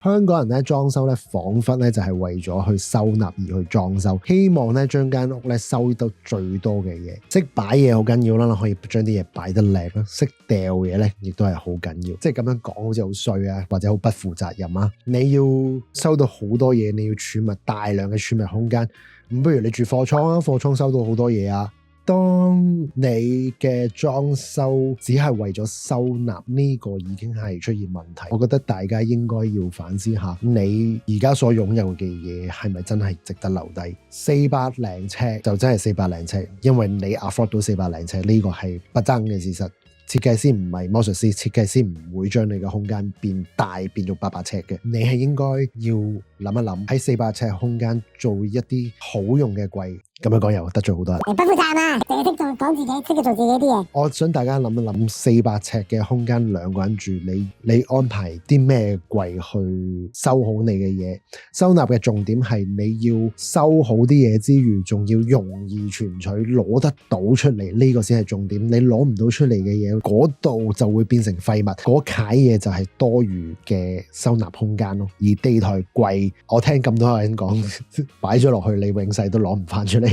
香港人咧裝修咧，彷彿咧就係為咗去收納而去裝修，希望咧將間屋咧收到最多嘅嘢。識擺嘢好緊要啦，可以將啲嘢擺得靚啦。識掉嘢咧，亦都係好緊要。即係咁樣講好似好衰啊，或者好不負責任啊。你要收到好多嘢，你要儲物大量嘅儲物空間。咁不如你住貨倉啊，貨倉收到好多嘢啊。當你嘅裝修只係為咗收納，呢個已經係出現問題。我覺得大家應該要反思下，你而家所擁有嘅嘢係咪真係值得留低？400零尺就真係400零尺，因為你 afford 到400零尺，呢個係不爭嘅事實。設計師唔係魔術師，設計師唔會將你嘅空間變大變到800尺嘅。你係應該要諗一諗，喺400尺空間做一啲好用嘅櫃。咁樣講又得罪好多人。不負責啊，淨係識講自己，識做自己啲嘢。我想大家諗一諗，400尺嘅空間2個人住，你安排啲咩櫃去收好你嘅嘢？收納嘅重點係你要收好啲嘢之餘，仲要容易存取，攞得到出嚟，呢個先係重點。你攞唔到出嚟嘅嘢，嗰度就會變成廢物，嗰楷嘢就係多餘嘅收納空間咯。而地台櫃，我聽咁多人講，擺咗落去，你永世都攞唔翻出嚟。